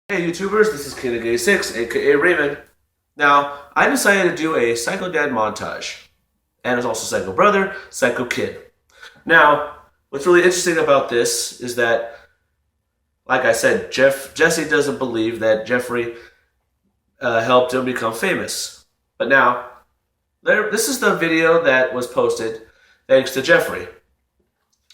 Hey YouTubers, this is KidAgay6, aka Raven. Now, I decided to do a Psycho Dad montage. And it's also Psycho Brother, Psycho Kid. Now, what's really interesting about this is that, like I said, Jesse doesn't believe that Jeffrey helped him become famous. But now, this is the video that was posted thanks to Jeffrey.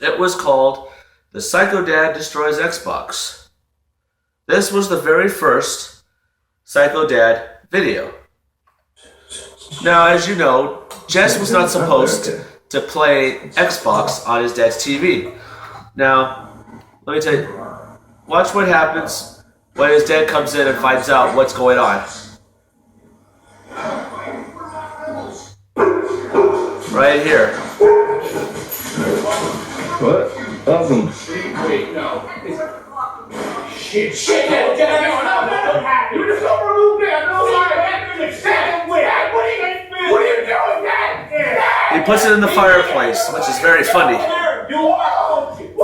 It was called The Psycho Dad Destroys Xbox. This was the very first Psycho Dad video. Now, as you know, Jess was not supposed to play Xbox on his dad's TV. Now, let me tell you, watch what happens when his dad comes in and finds out what's going on. Right here. What? Awesome. Wait, no. Shit, no. You just don't remove me. I'm no longer what are you doing, Dad? He puts it in the fireplace, which is very funny. You are bullshit.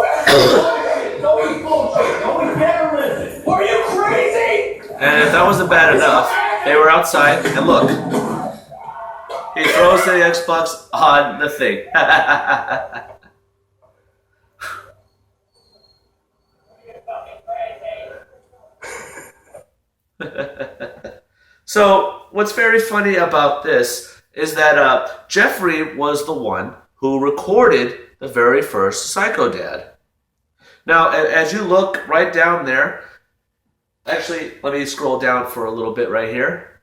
Are you crazy? And if that wasn't bad enough, they were outside, and look. He throws the Xbox on the thing. So, what's very funny about this is that Jeffrey was the one who recorded the very first Psycho Dad. Now, as you look right down there, actually, let me scroll down for a little bit right here.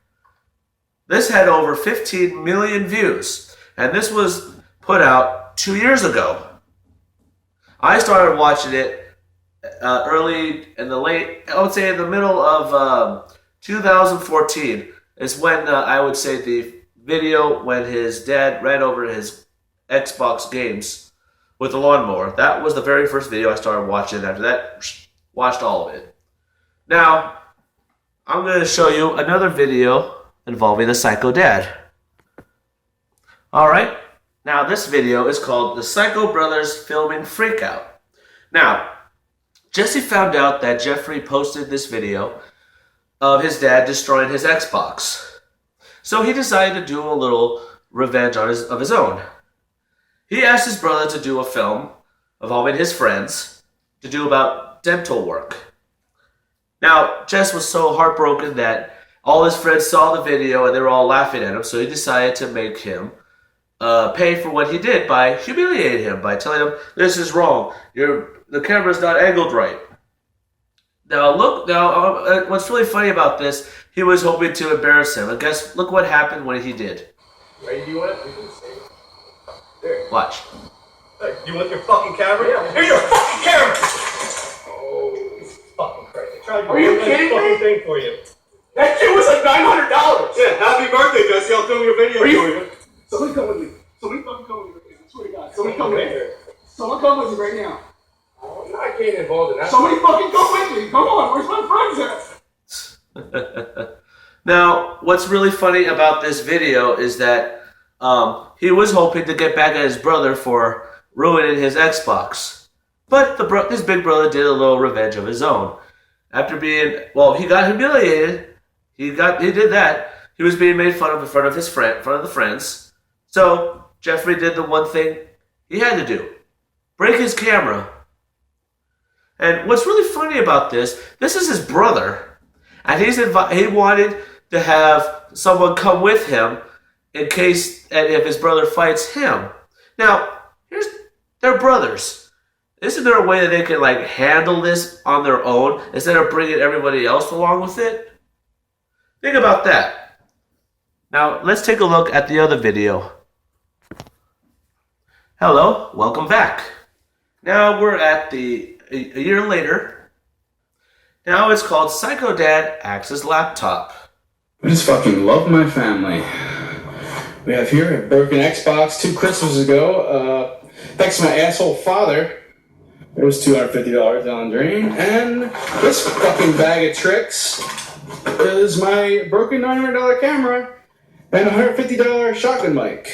This had over 15 million views, and this was put out 2 years ago. I started watching it early in the late, I would say in the middle of 2014 is when I would say the video when his dad ran over his Xbox games with the lawnmower. That was the very first video I started watching. After that, watched all of it. Now, I'm going to show you another video involving the Psycho Dad. Alright, now this video is called The Psycho Brothers Filming Freakout. Now, Jesse found out that Jeffrey posted this video of his dad destroying his Xbox. So he decided to do a little revenge of his own. He asked his brother to do a film involving his friends to do about dental work. Now, Jess was so heartbroken that all his friends saw the video and they were all laughing at him, so he decided to make him pay for what he did by humiliating him, by telling him, this is wrong, the camera's not angled right. Now, what's really funny about this, he was hoping to embarrass him. And guess, look what happened when he did. Right, do you want it? You can see it. There. Watch. Hey, you want your fucking camera? Yeah. Here's your fucking camera! Oh, this is fucking crazy. Are you kidding me? Thing for you. That shit was like $900! Yeah, happy birthday, Jesse. I'll film your video for you. Somebody come with me. Somebody fucking come with me. I swear to God. Somebody come with me. Someone come with me right now. Oh, I'm not getting involved in that. Somebody fucking come with me. Come on. Where's my friends at? Now, what's really funny about this video is that he was hoping to get back at his brother for ruining his Xbox. But his big brother did a little revenge of his own. After being, he got humiliated. He did that. He was being made fun of in front of the friends. So Jeffrey did the one thing he had to do: break his camera. And what's really funny about this is his brother, and he wanted to have someone come with him in case and if his brother fights him. Now, they're brothers. Isn't there a way that they can handle this on their own instead of bringing everybody else along with it? Think about that. Now, let's take a look at the other video. Hello, welcome back. Now we're at a year later. Now it's called Psycho Dad Axe's Laptop. I just fucking love my family. We have here a broken Xbox 2 Christmases ago. Thanks to my asshole father. It was $250 down the drain. And this fucking bag of tricks is my broken $900 camera and $150 shotgun mic.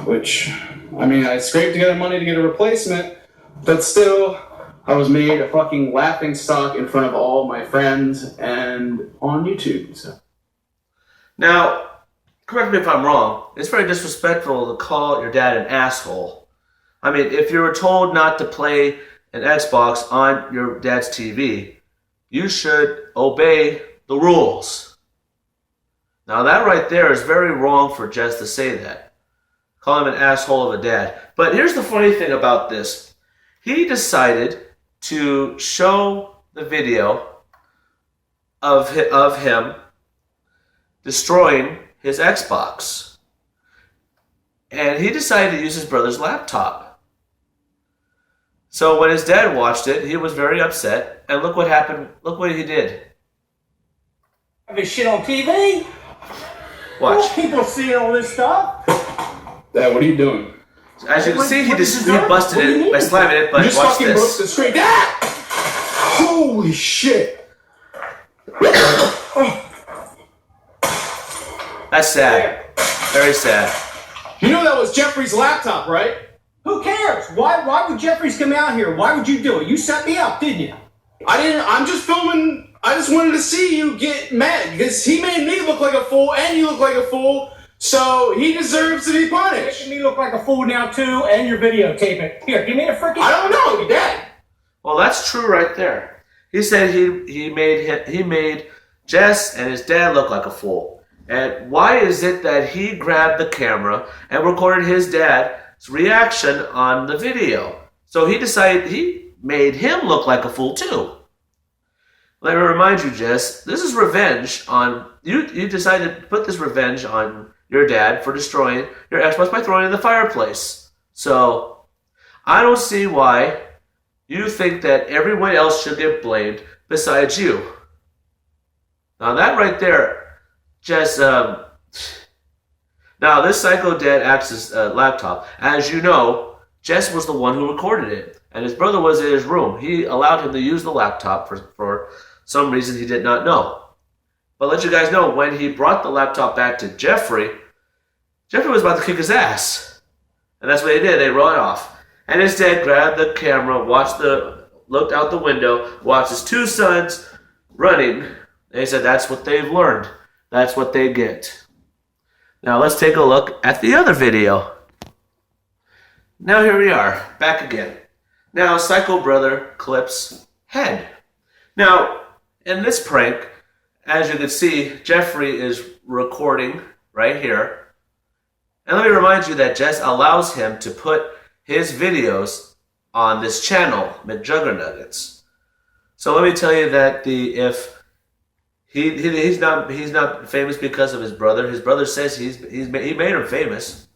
Which, I mean, I scraped together money to get a replacement, but still, I was made a fucking laughing stock in front of all my friends and on YouTube. So. Now, correct me if I'm wrong, it's very disrespectful to call your dad an asshole. I mean, if you were told not to play an Xbox on your dad's TV, you should obey the rules. Now, that right there is very wrong for Jess to say that. Call him an asshole of a dad. But here's the funny thing about this. He decided to show the video of him destroying his Xbox. And he decided to use his brother's laptop. So when his dad watched it, he was very upset. And look what happened. Look what he did. This shit on TV? Watch. People seeing all this stuff. Dad, what are you doing? As you can see, he busted it by slamming it, but You just watch fucking broke this. the screen. Ah! Holy shit. That's sad. Very sad. You know that was Jeffrey's laptop, right? Who cares? Why would Jeffries come out here? Why would you do it? You set me up, didn't you? I didn't. I'm just filming. I just wanted to see you get mad because he made me look like a fool and you look like a fool. So he deserves to be punished. Making me look like a fool now too, and you're videotaping. Here, give me the freaking. I don't know, Dad. Well, that's true right there. He said he made Jess and his dad look like a fool. And why is it that he grabbed the camera and recorded his dad's reaction on the video? So he decided he made him look like a fool too. Let me remind you, Jess, this is revenge on you. You decided to put this revenge on your dad for destroying your Xbox by throwing it in the fireplace. So I don't see why you think that everyone else should get blamed besides you. Now that right there, Jess. Now this Psycho Dad Access laptop, as you know, Jess was the one who recorded it, and his brother was in his room. He allowed him to use the laptop for some reason he did not know. But let you guys know, when he brought the laptop back to Jeffrey was about to kick his ass. And that's what they did. They ran off. And his dad grabbed the camera, looked out the window, watched his two sons running. And he said, that's what they've learned. That's what they get. Now let's take a look at the other video. Now here we are, back again. Now Psycho Brother clips head. Now, in this prank, as you can see, Jeffrey is recording right here. And let me remind you that Jess allows him to put his videos on this channel, McJuggernuggets. So let me tell you that if he's not famous because of his brother. His brother says he made him famous.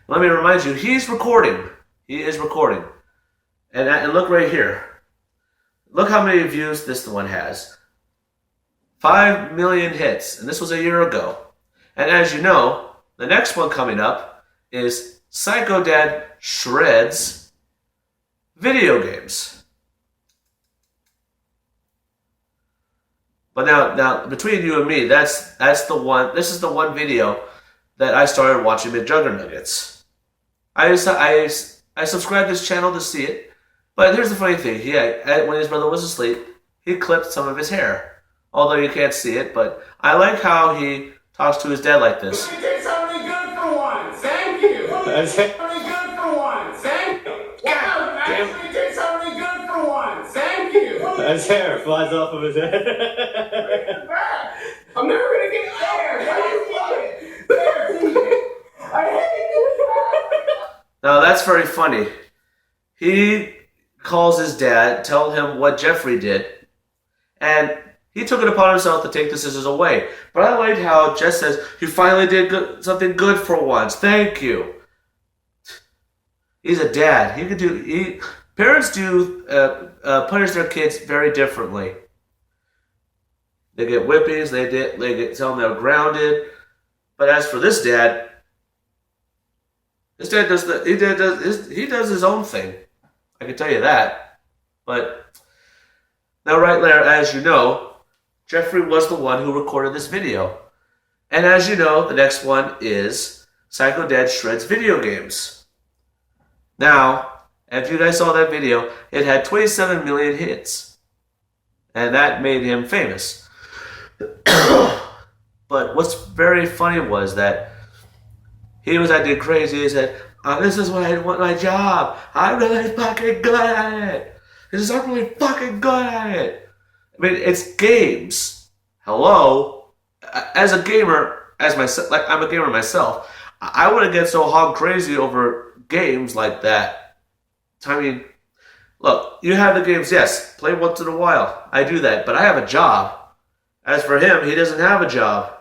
Let me remind you, he's recording. He is recording. And look right here. Look how many views this one has. 5 million hits, and this was a year ago. And as you know, the next one coming up is Psycho Dad Shreds Video Games. But now between you and me, that's the one. This is the one video that I started watching McJuggernuggets. I subscribed to this channel to see it. But here's the funny thing. When his brother was asleep, he clipped some of his hair. Although you can't see it, but I like how he talks to his dad like this. You did something good for once. Thank you. Something good for once. Thank you. Wow, actually did something good for once. Thank you. His hair flies off of his head. I'm never gonna get there. How do you love it? There, I hate it. Now that's very funny. He calls his dad, telling him what Jeffrey did, and he took it upon himself to take the scissors away. But I liked how Jess says, you finally did something good for once. Thank you. He's a dad. Parents do punish their kids very differently. They get whippings. They tell them they're grounded. But as for this dad, he does his own thing. I can tell you that. But now right there, as you know, Jeffrey was the one who recorded this video. And as you know, the next one is Psycho Dad Shreds Video Games. Now, And if you guys saw that video, it had 27 million hits. And that made him famous. But what's very funny was that he was acting crazy. He said, this is what I want my job. I'm really fucking good at it. I'm really fucking good at it. I mean, it's games. Hello? As a gamer, I'm a gamer myself, I wouldn't get so hog crazy over games like that. I mean, look, you have the games, yes, play once in a while. I do that, but I have a job. As for him, he doesn't have a job.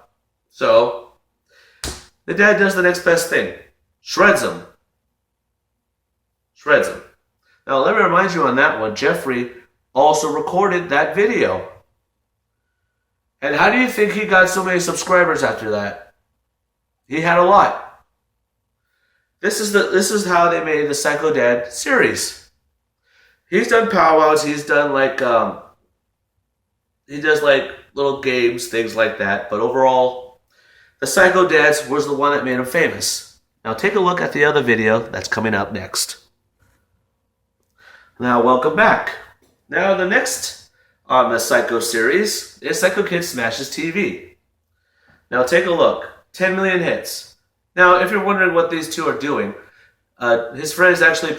So, the dad does the next best thing. Shreds him. Shreds him. Now, let me remind you on that one, Jeffrey also recorded that video. And how do you think he got so many subscribers after that? He had a lot. This is how they made the Psycho Dad series. He's done powwows, he's done he does little games, things like that, but overall, the Psycho Dads was the one that made him famous. Now take a look at the other video that's coming up next. Now welcome back. Now the next on the Psycho series is Psycho Kid Smashes TV. Now take a look. 10 million hits. Now if you're wondering what these two are doing, his friend is actually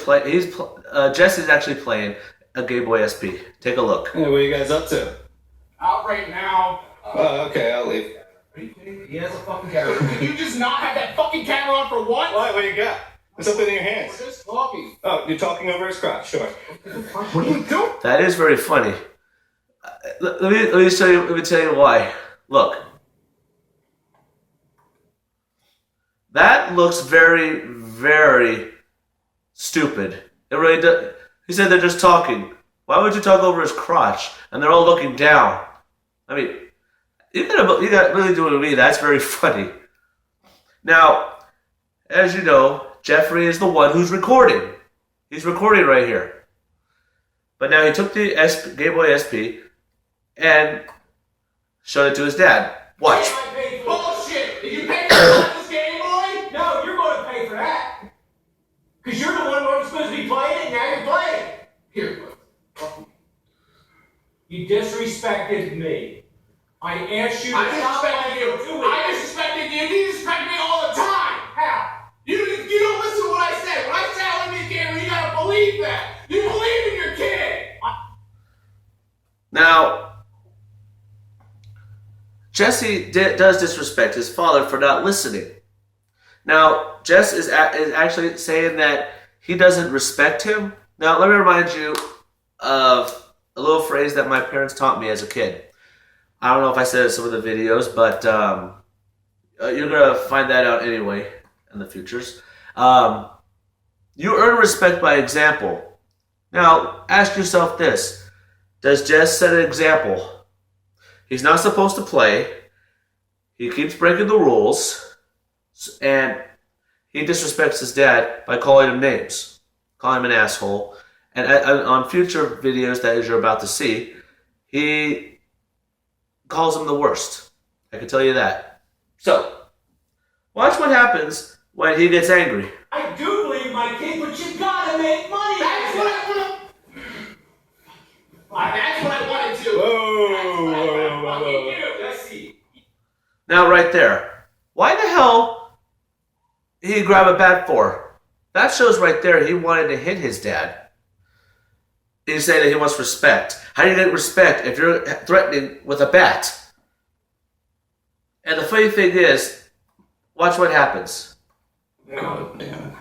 Jesse's actually playing a Game Boy SP. Take a look. Hey, what are you guys up to? Out right now. Oh, okay, I'll leave. Are you kidding me? He has a fucking camera. Could you just not have that fucking camera on for once? What do you got? What's up in your We're hands? just talking. Oh, you're talking over his crotch, sure. What are you doing? That is very funny. Let me tell you why. Look. That looks very, very stupid. It really does. He said they're just talking. Why would you talk over his crotch? And they're all looking down. I mean, you got really doing me. That's very funny. Now, as you know, Jeffrey is the one who's recording. He's recording right here. But now he took the Game Boy SP and showed it to his dad. Watch. Bullshit! Did you pay for this Game Boy? No, you're going to pay for that. Because you're the one who's supposed to be playing it, now you're playing it. Here, you disrespected me. I asked you to stop playing you. I disrespected you. You disrespect me all the time. How? You don't listen to what I said. When I say I want this game, you gotta believe that. You believe in your kid. Now, Jesse does disrespect his father for not listening. Now, Jess is actually saying that he doesn't respect him. Now, let me remind you of a little phrase that my parents taught me as a kid. I don't know if I said it in some of the videos, but you're going to find that out anyway in the futures. You earn respect by example. Now, ask yourself this. Does Jess set an example? He's not supposed to play. He keeps breaking the rules. And he disrespects his dad by calling him names. Calling him an asshole. And on future videos that you're about to see, he calls him the worst. I can tell you that. So, watch what happens when he gets angry. I do believe my kid, but you gotta make money. That's what I want to. That's what I wanted to. Whoa. Let's see. Now, right there. Why the hell did he grab a bat for? That shows right there he wanted to hit his dad. He's saying that he wants respect. How do you get respect if you're threatening with a bat? And the funny thing is, watch what happens. Oh, damn it.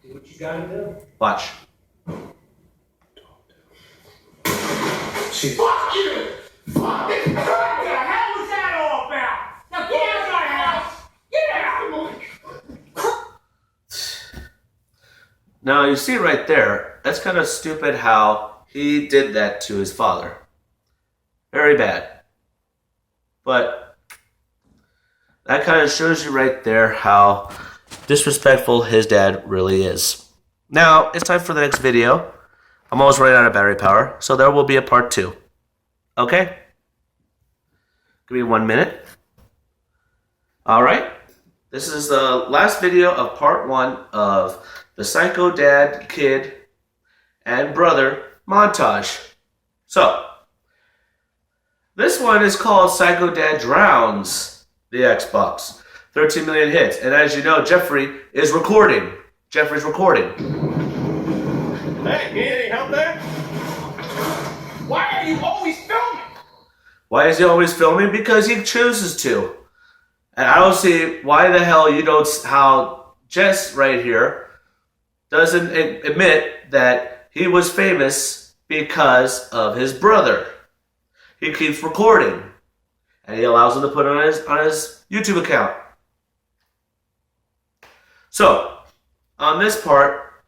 Do what you gotta do. Watch. Jeez. Fuck you! Fuck! What the hell was that all about? Now get out of my house! Get out! Now, you see right there, that's kind of stupid how he did that to his father. Very bad. But that kind of shows you right there how disrespectful his dad really is. Now, it's time for the next video. I'm almost running out of battery power, so there will be a part 2. Okay? Give me 1 minute. Alright. This is the last video of part 1 of the Psycho Dad kid and brother montage. So, this one is called Psycho Dad Drowns the Xbox. 13 million hits. And as you know, Jeffrey is recording. Jeffrey's recording. Hey, need any help there? Why are you always filming? Why is he always filming? Because he chooses to. And I don't see why the hell you don't, how Jess right here doesn't admit that he was famous because of his brother. He keeps recording. And he allows him to put it on his YouTube account. So, on this part,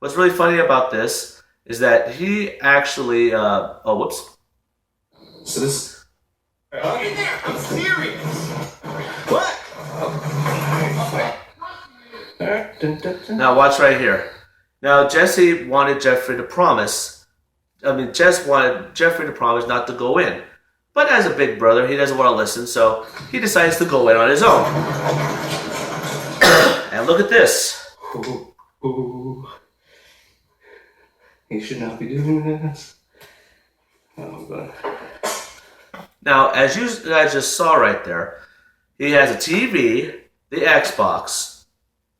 what's really funny about this is that he actually, whoops. So this. In there, I'm serious. What? Now watch right here. Now Jesse wanted Jeffrey to promise. Jess wanted Jeffrey to promise not to go in. But as a big brother, he doesn't want to listen, so he decides to go in on his own. And look at this. Ooh. He should not be doing this. Oh, God. Now, as you guys just saw right there, he has a TV, the Xbox,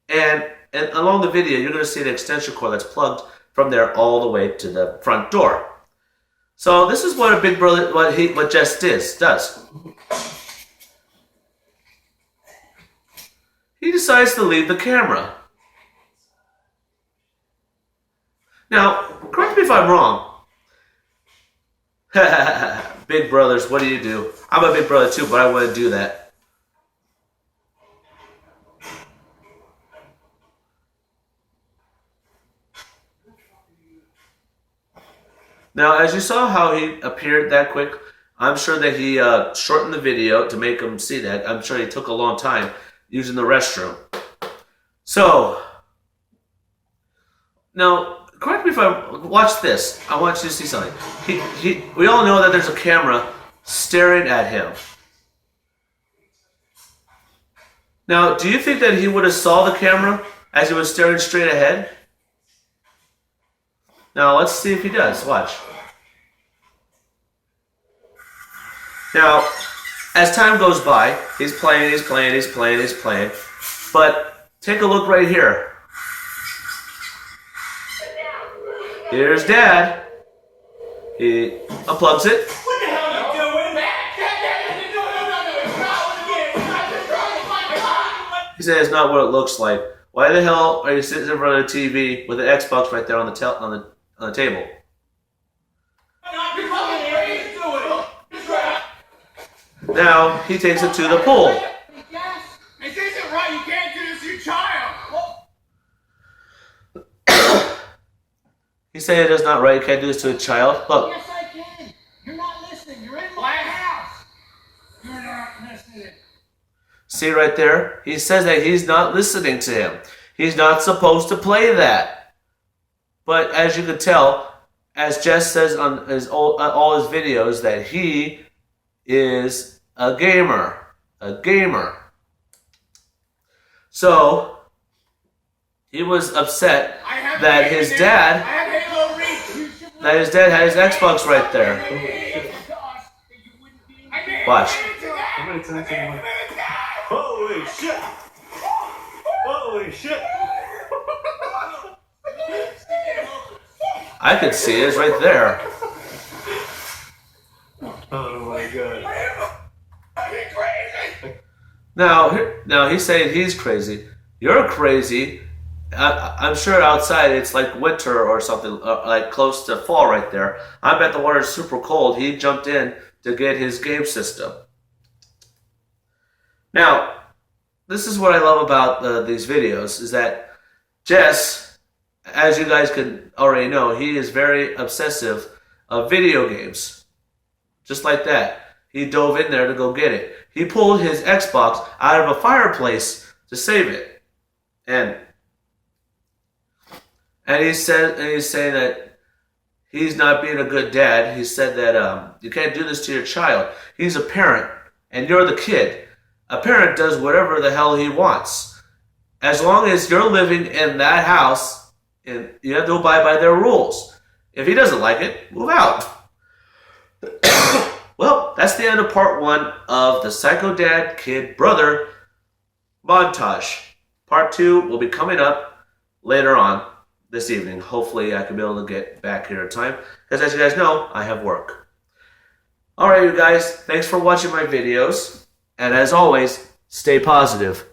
and along the video, you're going to see the extension cord that's plugged from there all the way to the front door. So this is what a big brother, what Jess does. He decides to leave the camera. Now, correct me if I'm wrong. Big brothers, what do you do? I'm a big brother too, but I wouldn't do that. Now, as you saw how he appeared that quick, I'm sure that he shortened the video to make him see that. I'm sure he took a long time using the restroom. So, now, correct me if watch this. I want you to see something. We all know that there's a camera staring at him. Now, do you think that he would have saw the camera as he was staring straight ahead? Now, let's see if he does. Watch. Now, as time goes by, he's playing. But take a look right here. Here's Dad. He unplugs it. What the hell are you doing? No. He said it's not what it looks like. Why the hell are you sitting in front of the TV with an Xbox right there on the table? Now he takes it to the pool. This isn't right. You can't do this to your child. He said it is not right. You can't do this to a child. Look. Yes, I can. You're not listening. You're in my house. You're not listening. See right there? He says that he's not listening to him. He's not supposed to play that. But as you can tell, as Jess says on all his videos, that he is a gamer. So, he was upset that his dad had his Xbox right there. Watch. Holy shit! Holy shit! I could see it. It's right there. Oh my god. Now he's saying he's crazy. You're crazy. I'm sure outside it's like winter or something, like close to fall right there. I bet the water's super cold. He jumped in to get his game system. Now, this is what I love about these videos, is that Jess, as you guys can already know, he is very obsessive of video games. Just like that. He dove in there to go get it. He pulled his Xbox out of a fireplace to save it. And he's saying that he's not being a good dad. He said that you can't do this to your child. He's a parent, and you're the kid. A parent does whatever the hell he wants. as long as you're living in that house, and you have to abide by their rules. If he doesn't like it, move out. Well, that's the end of part 1 of the Psycho Dad Kid Brother montage. Part 2 will be coming up later on this evening. Hopefully I can be able to get back here in time, because as you guys know, I have work. Alright, you guys, thanks for watching my videos, and as always, stay positive.